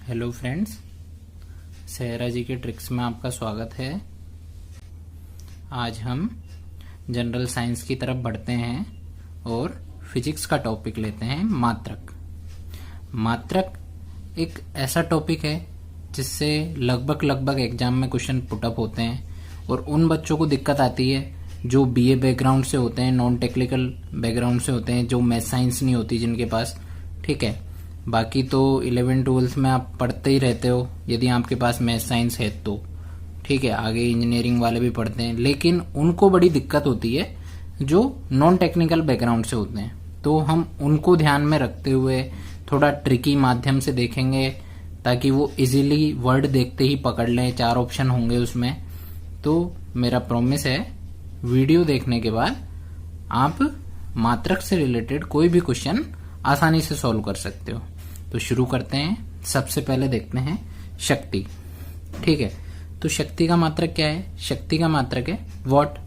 Hello friends, सहरा जी के tricks में आपका स्वागत है। आज हम जनरल साइंस की तरफ बढ़ते हैं और फिजिक्स का टॉपिक लेते हैं मात्रक। मात्रक एक ऐसा टॉपिक है जिससे लगभग एग्जाम में क्वेश्चन पुटअप होते हैं और उन बच्चों को दिक्कत आती है जो बीए बैकग्राउंड से होते हैं, नॉन टेक्निकल बैकग्राउंड से होते हैं, जो मैथ साइंस नहीं होती जिनके पास। ठीक है, बाकी तो 11-12 में आप पढ़ते ही रहते हो यदि आपके पास मैथ साइंस है तो। ठीक है, आगे इंजीनियरिंग वाले भी पढ़ते हैं, लेकिन उनको बड़ी दिक्कत होती है जो नॉन टेक्निकल बैकग्राउंड से होते हैं। तो हम उनको ध्यान में रखते हुए थोड़ा ट्रिकी माध्यम से देखेंगे ताकि वो इजीली वर्ड देखते ही पकड़ लें। 4 ऑप्शन होंगे उसमें। तो मेरा प्रॉमिस है, वीडियो देखने के बाद आप मात्रक से रिलेटेड कोई भी क्वेश्चन आसानी से सॉल्व कर सकते हो। तो शुरू करते हैं। सबसे पहले देखते हैं शक्ति। ठीक है, तो शक्ति का मात्रक क्या है? शक्ति का मात्रक है वॉट।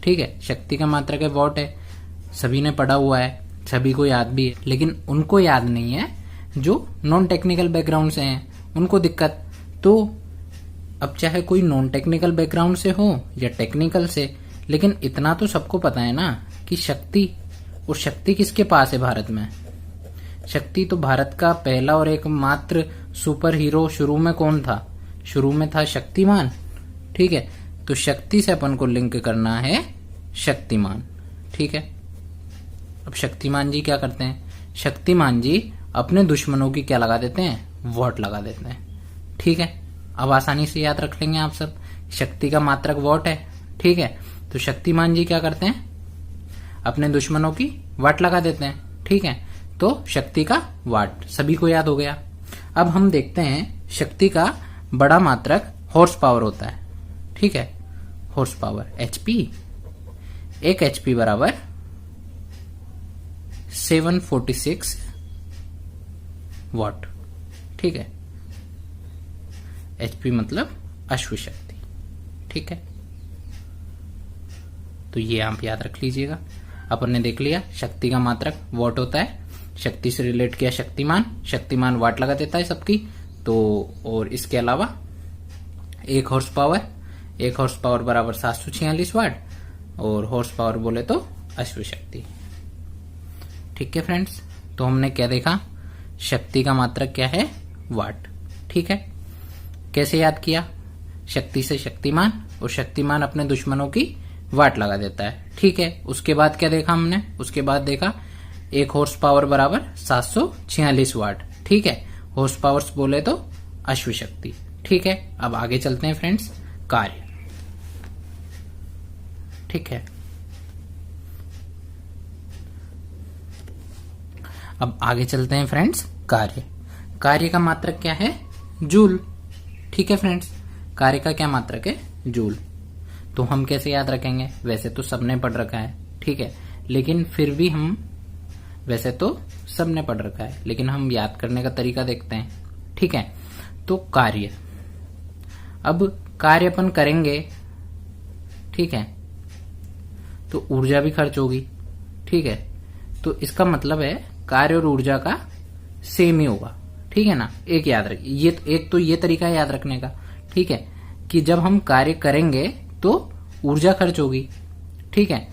ठीक है, शक्ति का मात्रक है वॉट है। सभी ने पढ़ा हुआ है, सभी को याद भी है, लेकिन उनको याद नहीं है जो नॉन टेक्निकल बैकग्राउंड से हैं, उनको दिक्कत। तो अब चाहे कोई नॉन टेक्निकल बैकग्राउंड से हो या टेक्निकल से, लेकिन इतना तो सबको पता है ना कि शक्ति, और शक्ति किसके पास है भारत में? शक्ति तो भारत का पहला और एकमात्र सुपर हीरो शुरू में कौन था? शुरू में था शक्तिमान। ठीक है, तो शक्ति से अपन को लिंक करना है शक्तिमान। ठीक है, अब शक्तिमान जी क्या करते हैं? शक्तिमान जी अपने दुश्मनों की क्या लगा देते हैं? वॉट लगा देते हैं। ठीक है, अब आसानी से याद रख लेंगे आप सब। शक्ति का मात्रक वॉट है। ठीक है, तो शक्तिमान जी क्या करते हैं? अपने दुश्मनों की वाट लगा देते हैं। ठीक है, तो शक्ति का वाट सभी को याद हो गया। अब हम देखते हैं शक्ति का बड़ा मात्रक हॉर्स पावर होता है। ठीक है, हॉर्स पावर एचपी। 1 एचपी बराबर 746 वॉट। ठीक है, एचपी मतलब अश्व शक्ति। ठीक है, तो ये आप याद रख लीजिएगा। अपन ने देख लिया शक्ति का मात्रक वॉट होता है। शक्ति से रिलेट किया शक्तिमान, शक्तिमान वाट लगा देता है सबकी। तो और इसके अलावा 1 हॉर्स पावर बराबर 746 वाट, और हॉर्स पावर बोले तो अश्व शक्ति। ठीक है फ्रेंड्स, तो हमने क्या देखा? शक्ति का मात्रक क्या है? वाट। ठीक है, कैसे याद किया? शक्ति से शक्तिमान, और शक्तिमान अपने दुश्मनों की वाट लगा देता है। ठीक है, उसके बाद क्या देखा हमने? उसके बाद देखा 1 हॉर्स पावर बराबर 746 वाट। ठीक है, हॉर्स पावर्स बोले तो अश्व शक्ति। ठीक है, अब आगे चलते हैं फ्रेंड्स, कार्य। ठीक है, अब आगे चलते हैं फ्रेंड्स, कार्य। कार्य का मात्रक क्या है? जूल। ठीक है फ्रेंड्स, कार्य का क्या मात्रक है? जूल। तो हम कैसे याद रखेंगे? वैसे तो सबने पढ़ रखा है। ठीक है, लेकिन फिर भी हम, वैसे तो सबने पढ़ रखा है, लेकिन हम याद करने का तरीका देखते हैं। ठीक है, तो कार्य, अब कार्य अपन करेंगे। ठीक है, तो ऊर्जा भी खर्च होगी। ठीक है, तो इसका मतलब है कार्य और ऊर्जा का सेम ही होगा। ठीक है ना, एक याद रखिए, ये एक तो ये तरीका है याद रखने का। ठीक है, कि जब हम कार्य करेंगे तो ऊर्जा खर्च होगी। ठीक है,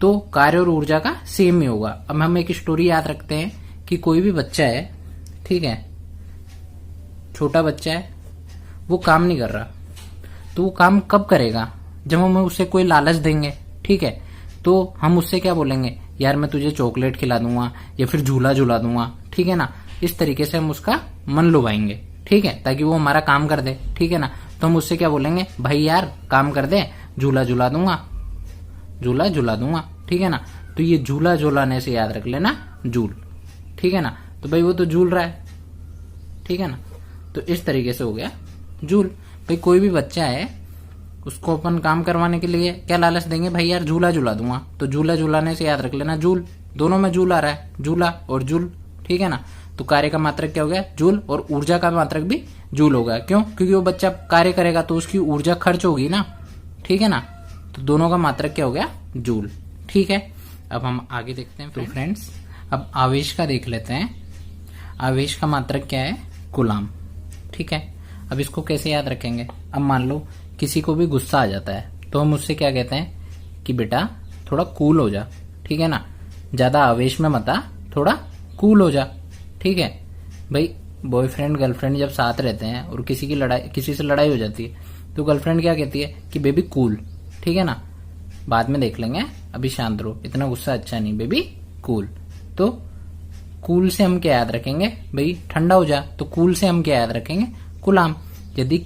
तो कार्य और ऊर्जा का सेम ही होगा। अब हम एक स्टोरी याद रखते हैं कि कोई भी बच्चा है, ठीक है, छोटा बच्चा है, वो काम नहीं कर रहा, तो वो काम कब करेगा? जब हम उसे कोई लालच देंगे। ठीक है, तो हम उससे क्या बोलेंगे? यार मैं तुझे चॉकलेट खिला दूंगा या फिर झूला झूला दूंगा। ठीक है ना, इस तरीके से हम उसका मन लुभाएंगे। ठीक है, ताकि वो हमारा काम कर दे। ठीक है ना, तो हम उससे क्या बोलेंगे? भाई यार काम कर दे, झूला झूला दूंगा, झूला झूला दूंगा। ठीक है ना, तो ये झूला झूलाने से याद रख लेना जूल। ठीक है ना, तो भाई वो तो झूल रहा है। ठीक है ना, तो इस तरीके से हो गया जूल। भाई कोई भी बच्चा है, उसको अपन काम करवाने के लिए क्या लालच देंगे? भाई यार झूला झूला दूंगा, तो झूला झूलाने से याद रख लेना जूल। दोनों में जूल आ रहा है, झूला और जूल। ठीक है ना, तो कार्य का मात्रक क्या हो गया? जूल, और ऊर्जा का मात्रक भी जूल हो गया। क्यों? क्योंकि वो बच्चा कार्य करेगा तो उसकी ऊर्जा खर्च होगी ना। ठीक है ना, तो दोनों का मात्रक क्या हो गया? जूल। ठीक है, अब हम आगे देखते हैं फ्रेंड्स। अब आवेश का देख लेते हैं। आवेश का मात्रक क्या है? कूलाम। ठीक है। अब इसको कैसे याद रखेंगे? अब मान लो किसी को भी गुस्सा आ जाता है तो हम उससे क्या कहते हैं कि बेटा थोड़ा कूल हो जा, ठीक है ना, ज्यादा आवेश में मत आ, थोड़ा कूल हो जा, ठीक है। भाई बॉयफ्रेंड गर्लफ्रेंड जब साथ रहते हैं और किसी से लड़ाई हो जाती है तो गर्लफ्रेंड क्या कहती है कि बेबी कूल, ठीक है ना, बाद में देख लेंगे, अभी शांत रहो, इतना गुस्सा अच्छा नहीं, बेबी कूल। तो कूल से हम क्या याद रखेंगे? भाई ठंडा हो जा, तो कूल से हम क्या याद रखेंगे? कुलाम। यदि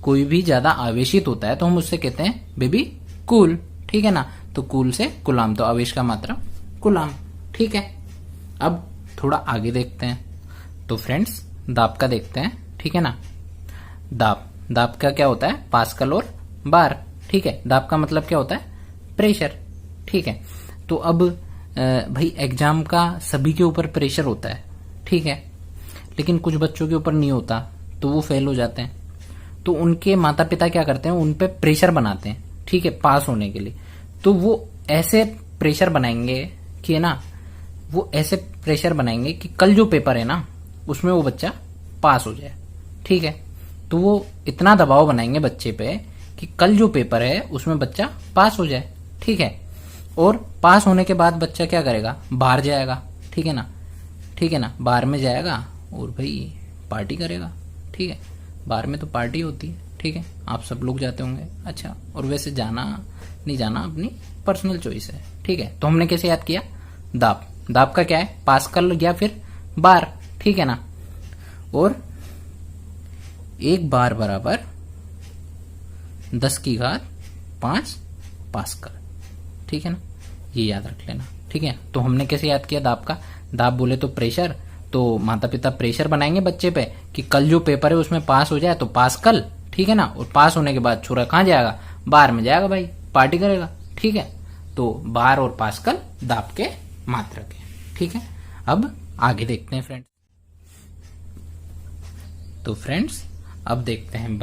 कोई भी ज्यादा आवेशित होता है तो हम उससे कहते हैं बेबी कूल, ठीक है ना। तो कूल से कुलाम, तो आवेश का मात्रा कुलाम, ठीक है। अब थोड़ा आगे देखते हैं। तो फ्रेंड्स दाब का देखते हैं, ठीक है ना। दाब का क्या होता है? पास्कल और बार, ठीक है। दाब का मतलब क्या होता है? प्रेशर, ठीक है। तो अब भाई एग्जाम का सभी के ऊपर प्रेशर होता है, ठीक है, लेकिन कुछ बच्चों के ऊपर नहीं होता तो वो फेल हो जाते हैं। तो उनके माता पिता क्या करते हैं? उन पे प्रेशर बनाते हैं, ठीक है, पास होने के लिए। तो वो ऐसे प्रेशर बनाएंगे कि है ना, वो ऐसे प्रेशर बनाएंगे कि कल जो पेपर है ना उसमें वो बच्चा पास हो जाए, ठीक है। तो वो इतना दबाव बनाएंगे बच्चे पे कि कल जो पेपर है उसमें बच्चा पास हो जाए, ठीक है। और पास होने के बाद बच्चा क्या करेगा? बाहर जाएगा, ठीक है ना, ठीक है ना, बाहर में जाएगा और भाई पार्टी करेगा, ठीक है। बाहर में तो पार्टी होती है, ठीक है, आप सब लोग जाते होंगे, अच्छा। और वैसे जाना नहीं जाना अपनी पर्सनल चॉइस है, ठीक है। तो हमने कैसे याद किया? दाब का क्या है? पास्कल या फिर बार, ठीक है ना। और एक बार बराबर 10⁵ पास्कल, ठीक है ना, ये याद रख लेना, ठीक है। तो हमने कैसे याद किया दाब का? दाब बोले तो प्रेशर, तो माता पिता प्रेशर बनाएंगे बच्चे पे कि कल जो पेपर है उसमें पास हो जाए, तो पास्कल, ठीक है ना। और पास होने के बाद छोरा कहाँ जाएगा? बाहर में जाएगा, भाई पार्टी करेगा, ठीक है। तो बार और पास्कल दाब के मात्रक है, ठीक है। अब आगे देखते हैं फ्रेंड्स। तो फ्रेंड्स अब देखते हैं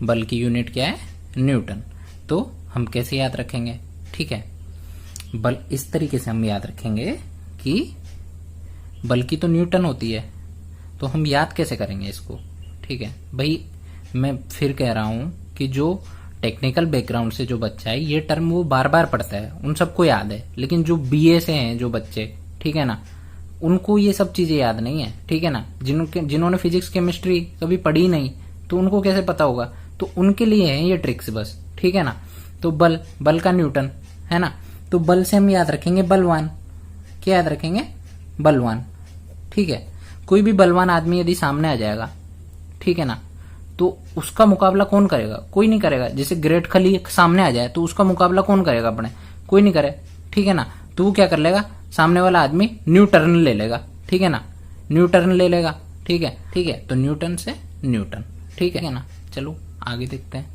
बल की यूनिट क्या है? न्यूटन। तो हम कैसे याद रखेंगे? ठीक है, बल इस तरीके से हम याद रखेंगे कि बल की तो न्यूटन होती है, तो हम याद कैसे करेंगे इसको? ठीक है भाई, मैं फिर कह रहा हूं कि जो टेक्निकल बैकग्राउंड से जो बच्चा है ये टर्म वो बार बार पढ़ता है, उन सबको याद है, लेकिन जो बीए से हैं जो बच्चे, ठीक है ना, उनको ये सब चीजें याद नहीं है, ठीक है ना। जिन्होंने फिजिक्स केमिस्ट्री कभी पढ़ी नहीं तो उनको कैसे पता होगा? तो उनके लिए है ये ट्रिक्स बस, ठीक है ना। तो बल का न्यूटन है ना, तो बल से हम याद रखेंगे बलवान। क्या याद रखेंगे? बलवान, ठीक है। कोई भी बलवान आदमी यदि सामने आ जाएगा, ठीक है ना, तो उसका मुकाबला कौन करेगा? कोई नहीं करेगा। जैसे ग्रेट खली सामने आ जाए तो उसका मुकाबला कौन करेगा? अपने कोई नहीं करे, ठीक है ना। तो वो क्या कर लेगा? सामने वाला आदमी न्यू टर्न ले लेगा, ठीक है ना, न्यू टर्न ले लेगा, ठीक है, ठीक है। तो न्यूटन से न्यूटन, ठीक है ना। चलो आगे देखते हैं।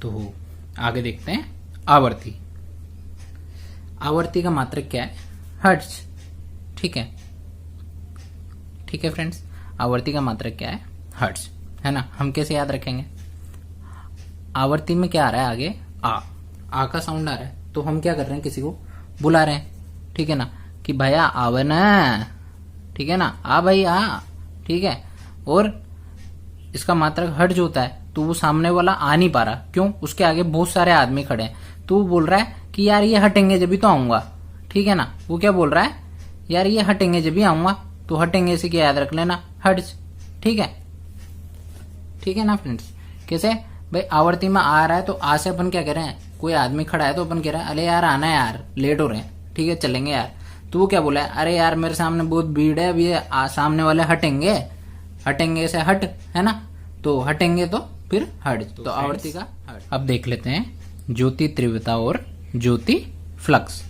तो आगे देखते हैं आवर्ती। आवर्ती का मात्रक क्या है? हर्ट्ज, ठीक है, ठीक है फ्रेंड्स। आवर्ती का मात्रक क्या है? हर्ट्ज, है ना। हम कैसे याद रखेंगे? आवर्ती में क्या आ रहा है आगे? आ का साउंड आ रहा है, तो हम क्या कर रहे हैं? किसी को बुला रहे हैं, ठीक है ना, कि भैया आवे ना, ठीक है ना, आ भाई आ, ठीक है। और इसका मात्रक हर्ट्ज होता है, तो वो सामने वाला आ नहीं पा रहा, क्यों? उसके आगे बहुत सारे आदमी खड़े हैं, तो वो बोल रहा है कि यार ये हटेंगे जब भी तो आऊंगा, ठीक है ना। वो क्या बोल रहा है? यार ये हटेंगे जब भी आऊंगा। तो हटेंगे से क्या याद रख लेना? हर्ट्ज, ठीक है, ठीक है ना फ्रेंड्स। कैसे भाई? आवर्ती में आ रहा है तो आ से अपन क्या कह रहे हैं? कोई आदमी खड़ा है तो अपन कह रहे हैं अरे यार आना है यार, लेट हो रहे हैं, ठीक है, चलेंगे यार। तो वो क्या बोला है? अरे यार मेरे सामने बहुत भीड़ है, अब ये सामने वाले हटेंगे, हटेंगे से हट, है ना, तो हटेंगे तो फिर हट। तो आवर्ती का हट। अब देख लेते हैं ज्योति तीव्रता और ज्योति फ्लक्स।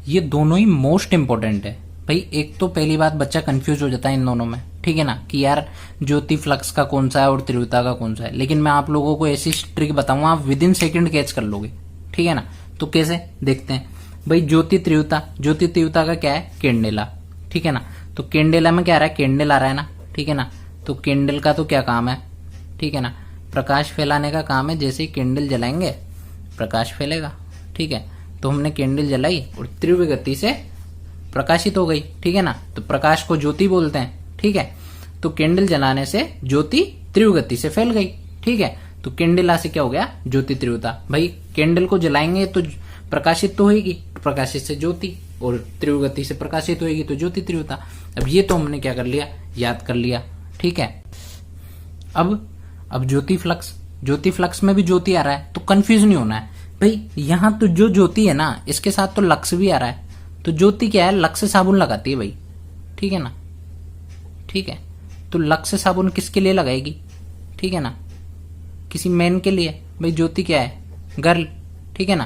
ये दोनों ही मोस्ट इंपोर्टेंट है भाई। एक तो पहली बात, बच्चा कंफ्यूज हो जाता है इन दोनों में, ठीक है ना, कि यार ज्योति फ्लक्स का कौन सा है और तीव्रता का कौन सा है। लेकिन मैं आप लोगों को ऐसी ट्रिक बताऊंगा, आप विद इन सेकेंड कैच कर लोगे, ठीक है ना। तो कैसे देखते हैं भाई? ज्योति तीव्रता का क्या है? कैंडेला, ठीक है ना। तो कैंडेला में क्या आ रहा है? कैंडल आ रहा है ना, ठीक है ना। तो कैंडल का तो क्या काम है? ठीक है ना, प्रकाश फैलाने का काम है। जैसे ही कैंडल जलाएंगे प्रकाश फैलेगा, ठीक है। तो हमने कैंडल जलाई और तीव्र गति से प्रकाशित हो गई, ठीक है ना। तो प्रकाश को ज्योति बोलते हैं, ठीक है। तो कैंडल जलाने से ज्योति तीव्र गति से फैल गई। ठीक है, तो कैंडेला से क्या हो गया, ज्योति तीव्रता। भाई कैंडल को जलाएंगे तो प्रकाशित तो होगी, प्रकाशित से ज्योति, और तीव्र गति से प्रकाशित होगी तो ज्योति तीव्रता। अब ये तो हमने क्या कर लिया, याद कर लिया। ठीक है, अब ज्योति फ्लक्स में भी ज्योति आ रहा है, तो कंफ्यूज नहीं होना है भाई। यहां तो जो ज्योति है ना, इसके साथ तो लक्स भी आ रहा है, तो ज्योति क्या है, लक्स साबुन लगाती है भाई। ठीक है ना, ठीक है, तो लक्स साबुन किसके लिए लगाएगी, ठीक है ना, किसी मैन के लिए। भाई ज्योति क्या है, गर्ल। ठीक है ना,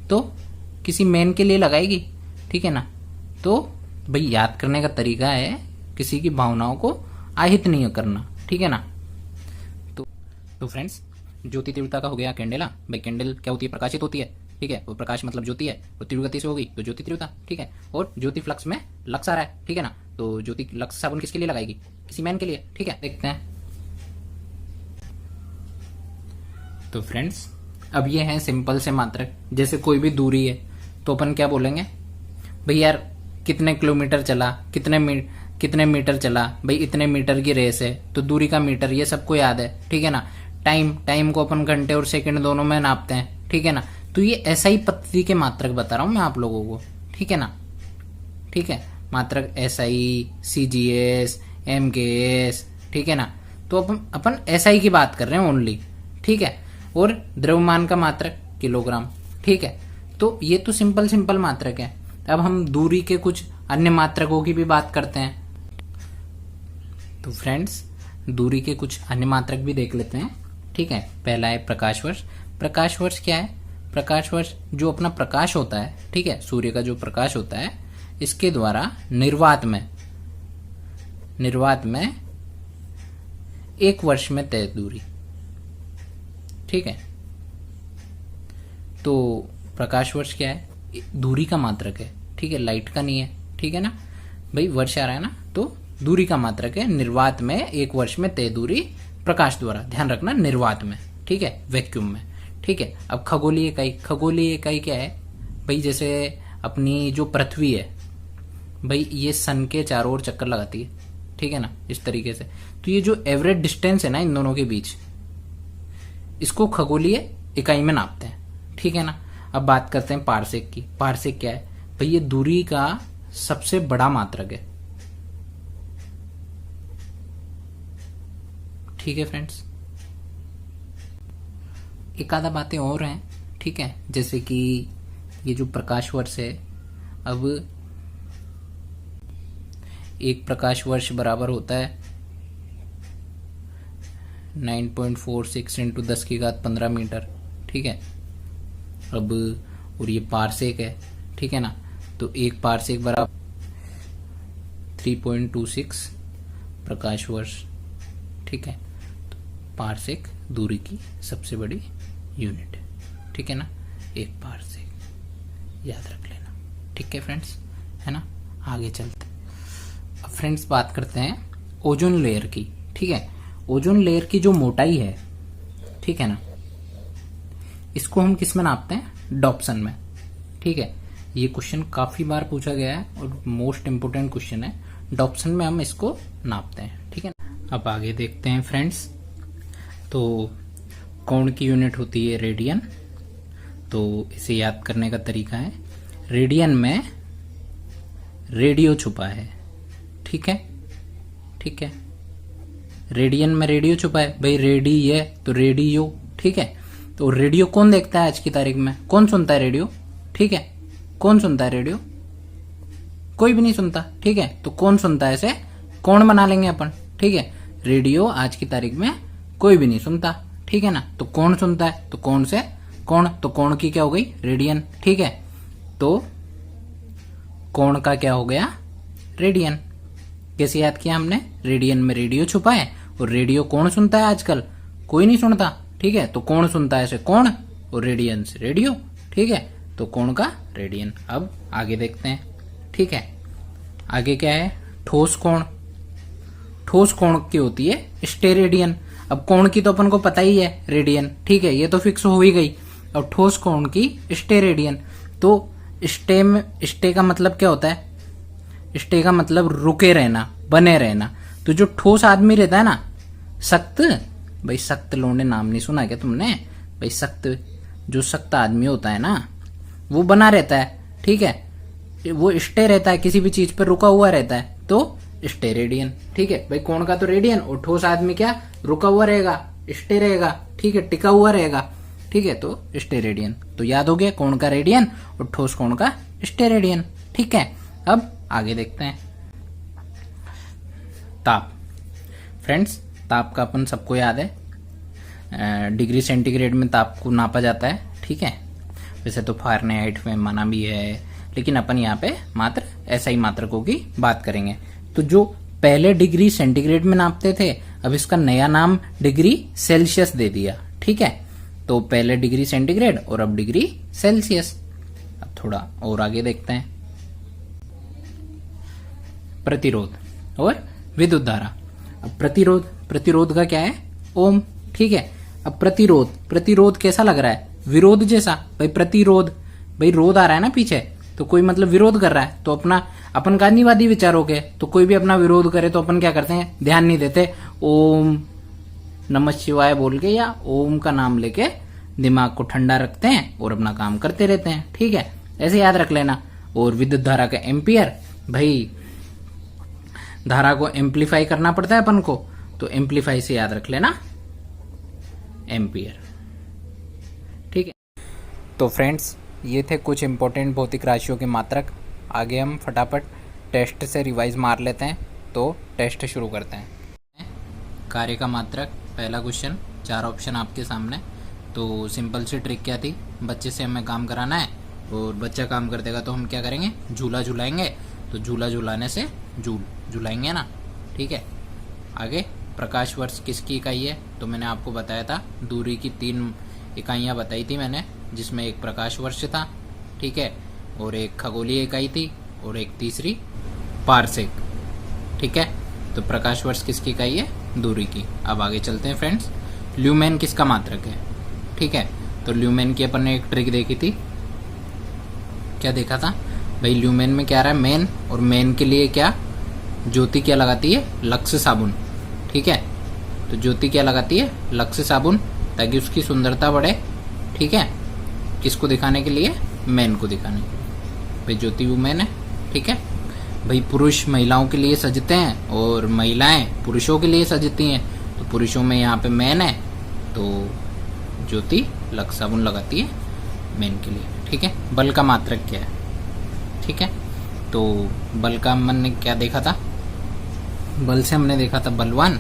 तो किसी मैन के लिए लगाएगी। ठीक है ना, तो भाई याद करने का तरीका है किसी की भावनाओं को আহিत नहीं करना। ठीक है ना, तो फ्रेंड्स, ज्योति तीव्रता का हो गया कैंडेला। भाई कैंडल क्या होती है, प्रकाशित होती है। ठीक है, वो प्रकाश मतलब ज्योति है, वो तीव्र गति से होगी तो ज्योति तीव्रता। ठीक है, और ज्योति फ्लक्स में लक्स आ रहा है। ठीक है ना, तो ज्योति लक्स साबुन किसके लिए लगाएगी, किसी मैन के लिए। ठीक है, देखते हैं। तो फ्रेंड्स, अब ये है सिंपल से मात्रक। जैसे कोई भी दूरी है तो अपन क्या बोलेंगे, भाई यार कितने किलोमीटर चला, कितने मीटर चला, भाई इतने मीटर की रेस है तो दूरी का मीटर, ये सबको याद है। ठीक है ना, टाइम को अपन घंटे और सेकंड दोनों में नापते हैं। ठीक है ना, तो ये ऐसा ही पद्धति के मात्रक बता रहा हूं मैं आप लोगों को। ठीक है ना, ठीक है, मात्रक SI, CGS, MKS। ठीक है ना, तो अपन SI की बात कर रहे हैं ओनली। ठीक है, और द्रव्यमान का मात्रक किलोग्राम। ठीक है, तो ये तो सिंपल मात्रक है। अब हम दूरी के कुछ अन्य मात्रकों की भी बात करते हैं। तो फ्रेंड्स, दूरी के कुछ अन्य मात्रक भी देख लेते हैं। ठीक है, पहला है प्रकाश वर्ष। प्रकाश वर्ष क्या है, प्रकाश वर्ष जो अपना प्रकाश होता है, ठीक है, सूर्य का जो प्रकाश होता है, इसके द्वारा निर्वात में एक वर्ष में तय दूरी। ठीक है, तो प्रकाश वर्ष क्या है, दूरी का मात्रक है। ठीक है, लाइट का नहीं है। ठीक है ना, भाई वर्ष आ रहा है ना, तो दूरी का मात्रक है। निर्वात में एक वर्ष में तय दूरी प्रकाश द्वारा, ध्यान रखना, निर्वात में। ठीक है, वैक्यूम में। ठीक है, अब खगोलीय इकाई क्या है भाई, जैसे अपनी जो पृथ्वी है भाई, ये सन के चारों ओर चक्कर लगाती है। ठीक है ना, इस तरीके से। तो ये जो एवरेज डिस्टेंस है ना इन दोनों के बीच, इसको खगोलीय इकाई में नापते हैं। ठीक है ना, अब बात करते हैं पारसेक की। पारसेक क्या है भाई, ये दूरी का सबसे बड़ा मात्रक है। ठीक है फ्रेंड्स, एक आधा बातें और हैं। ठीक है, जैसे कि ये जो प्रकाश वर्ष है, अब एक प्रकाश वर्ष बराबर होता है 9.46 इंटू 10⁻15 मीटर। ठीक है, अब और ये पारसेक है। ठीक है ना, तो एक पारसेक बराबर 3.26 प्रकाश वर्ष। ठीक है, तो पारसेक दूरी की सबसे बड़ी यूनिट है। ठीक है ना, एक पारसेक याद रख लेना। ठीक है फ्रेंड्स, है ना, आगे चलते। अब फ्रेंड्स बात करते हैं ओजोन लेयर की। ठीक है, ओजोन लेयर की जो मोटाई है, ठीक है ना, इसको हम किस में नापते हैं, डॉप्सन में। ठीक है, ये क्वेश्चन काफी बार पूछा गया है और मोस्ट इंपोर्टेंट क्वेश्चन है। डॉप्सन में हम इसको नापते हैं। ठीक है, अब आगे देखते हैं फ्रेंड्स। तो कोण की यूनिट होती है रेडियन। तो इसे याद करने का तरीका है, रेडियन में रेडियो छुपा है। ठीक है, ठीक है, रेडियन में रेडियो छुपा है भाई, रेडियो तो रेडियो। ठीक है, तो रेडियो कौन देखता है आज की तारीख में, कौन सुनता है रेडियो। ठीक है, कौन सुनता है रेडियो, कोई भी नहीं सुनता। ठीक है, तो कौन सुनता है, इसे कौन बना लेंगे अपन। ठीक है, रेडियो आज की तारीख में कोई भी नहीं सुनता। ठीक है ना, तो कौन सुनता है, तो कौन से कौन, तो कौन की क्या हो गई, रेडियन। ठीक है, तो कौन का क्या हो गया, रेडियन। कैसे याद किया हमने, रेडियन में रेडियो छुपा है, और रेडियो कौन सुनता है आजकल, कोई नहीं सुनता। ठीक है, तो कौन सुनता है इसे, कौन, और रेडियन से रेडियो। ठीक है, तो कौन का रेडियन। अब आगे देखते हैं। ठीक है, आगे क्या है, ठोस कोण। ठोस कोण की होती है स्टेरेडियन। अब कोण की तो अपन को पता ही है, रेडियन। ठीक है, ये तो फिक्स हो ही गई। अब ठोस कोण की स्टेरेडियन। तो स्टे का मतलब क्या होता है, स्टे का मतलब रुके रहना, बने रहना। तो जो ठोस आदमी रहता है ना, सख्त, भाई सख्त लोंडे नाम नहीं सुना क्या तुमने भाई? सख्त, जो सख्त आदमी होता है ना वो बना रहता है, ठीक है, वो स्टे रहता है, किसी भी चीज पर रुका हुआ रहता है, तो स्टे रेडियन, ठीक है भाई। कौन का तो रेडियन, और ठोस आदमी क्या, रुका हुआ रहेगा, स्टे रहेगा, ठीक है, टिका हुआ रहेगा, ठीक है, तो स्टे रेडियन। तो याद हो गया कौन का रेडियन और ठोस कौन का स्टे रेडियन, ठीक है। अब आगे देखते हैं ताप। फ्रेंड्स, ताप का अपन सबको याद है, डिग्री सेंटीग्रेड में ताप को नापा जाता है, ठीक है। वैसे तो फारेनहाइट में माना भी है, लेकिन अपन यहाँ पे मात्र एसआई मात्रकों की बात करेंगे। तो जो पहले डिग्री सेंटीग्रेड में नापते थे, अब इसका नया नाम डिग्री सेल्सियस दे दिया, ठीक है। तो पहले डिग्री सेंटीग्रेड और अब डिग्री सेल्सियस। अब थोड़ा और आगे देखते हैं, प्रतिरोध और विद्युत धारा। अब प्रतिरोध का क्या है, ओम, ठीक है। अब प्रतिरोध कैसा लग रहा है, विरोध जैसा, भाई प्रतिरोध, भाई रोध आ रहा है ना पीछे, तो कोई मतलब विरोध कर रहा है, तो अपन गांधीवादी विचारों के, तो कोई भी अपना विरोध करे तो अपन क्या करते हैं, ध्यान नहीं देते, ओम नमः शिवाय बोल के या ओम का नाम लेके दिमाग को ठंडा रखते हैं और अपना काम करते रहते हैं, ठीक है, ऐसे याद रख लेना। और विद्युत धारा का एम्पियर, भाई धारा को एम्पलीफाई करना पड़ता है अपन को, तो एम्पलीफाई से याद रख लेना एम्पियर, ठीक है। तो फ्रेंड्स, ये थे कुछ इंपॉर्टेंट भौतिक राशियों के मात्रक। आगे हम फटाफट टेस्ट से रिवाइज मार लेते हैं, तो टेस्ट शुरू करते हैं। कार्य का मात्रक, पहला क्वेश्चन, 4 ऑप्शन आपके सामने। तो सिंपल सी ट्रिक क्या थी, बच्चे से हमें काम कराना है और बच्चा काम कर देगा तो हम क्या करेंगे, झूला झुलाएंगे, तो झूला झुलाने से झुलाएंगे ना, ठीक है। आगे प्रकाश वर्ष किसकी इकाई है, तो मैंने आपको बताया था, दूरी की 3 इकाइयाँ बताई थी मैंने, जिसमें एक प्रकाश वर्ष था, ठीक है, और एक खगोलीय इकाई थी और एक तीसरी पारसेक, ठीक है। तो प्रकाश वर्ष किसकी इकाई है, दूरी की। अब आगे चलते हैं फ्रेंड्स, ल्यूमेन किसका मात्रक है, ठीक है। तो ल्यूमेन की अपन ने एक ट्रिक देखी थी, क्या देखा था भाई, ल्यूमेन में क्या रहा है, मेन, और मेन के लिए क्या, ज्योति क्या लगाती है, लक्स साबुन, ठीक है। तो ज्योति क्या लगाती है, लक्स साबुन, ताकि उसकी सुंदरता बढ़े, ठीक है, किसको दिखाने के लिए, मेन को दिखाने के लिए। भाई ज्योति वो मेन है, ठीक है। भाई पुरुष महिलाओं के लिए सजते हैं और महिलाएं पुरुषों के लिए सजती हैं, तो पुरुषों में यहाँ पे मेन है, तो ज्योति लक्स साबुन लगाती है मेन के लिए, ठीक है। बल का मात्रक क्या है, ठीक है। तो बल का हमने ने क्या देखा था, बल से हमने देखा था बलवान,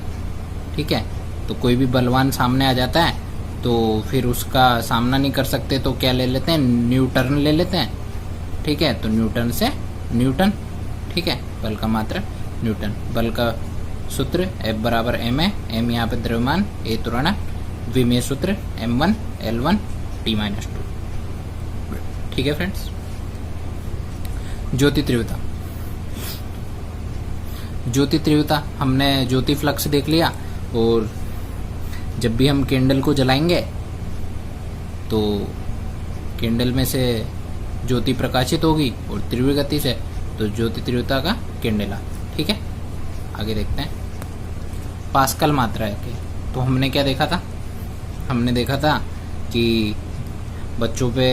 ठीक है। तो कोई भी बलवान सामने आ जाता है तो फिर उसका सामना नहीं कर सकते, तो क्या ले लेते हैं, न्यूटन ले लेते हैं, ठीक है। तो न्यूटन से न्यूटन, ठीक है, बल का मात्रक न्यूटन। बल का सूत्र F बराबर m है, m यहाँ पे द्रव्यमान, a त्वरण, विमीय सूत्र m1 L1 T-2, ठीक है फ्रेंड्स। ज्योति तीव्रता, ज्योति तीव्रता हमने ज्योति फ्लक्स देख लिया, और जब भी हम कैंडल को जलाएंगे तो कैंडल में से ज्योति प्रकाशित होगी और तीव्र गति से, तो ज्योति तीव्रता का कैंडेला, ठीक है। आगे देखते हैं पास्कल मात्रा है। तो हमने क्या देखा था, हमने देखा था कि बच्चों पे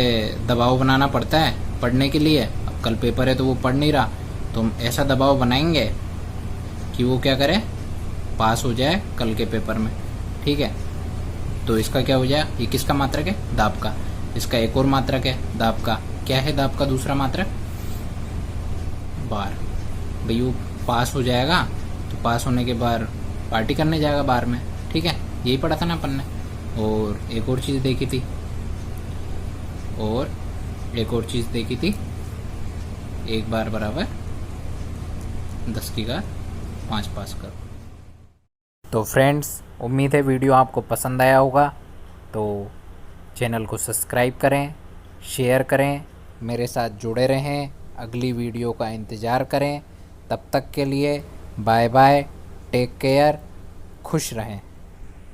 दबाव बनाना पड़ता है पढ़ने के लिए। अब कल पेपर है तो वो पढ़ नहीं रहा, तो हम ऐसा दबाव बनाएंगे कि वो क्या करे, पास हो जाए कल के पेपर में, ठीक है। तो इसका क्या हो जाए, ये किसका मात्रक है, दाब का। इसका एक और मात्रक है दाब का, क्या है दाब का दूसरा मात्रक, बार। भाई वो पास हो जाएगा तो पास होने के बाद पार्टी करने जाएगा बार में, ठीक है, यही पढ़ा था ना अपन ने। और एक और चीज़ देखी थी, एक बार बराबर 10⁵ पास करो। तो फ्रेंड्स, उम्मीद है वीडियो आपको पसंद आया होगा, तो चैनल को सब्सक्राइब करें, शेयर करें, मेरे साथ जुड़े रहें, अगली वीडियो का इंतज़ार करें। तब तक के लिए बाय बाय, टेक केयर, खुश रहें।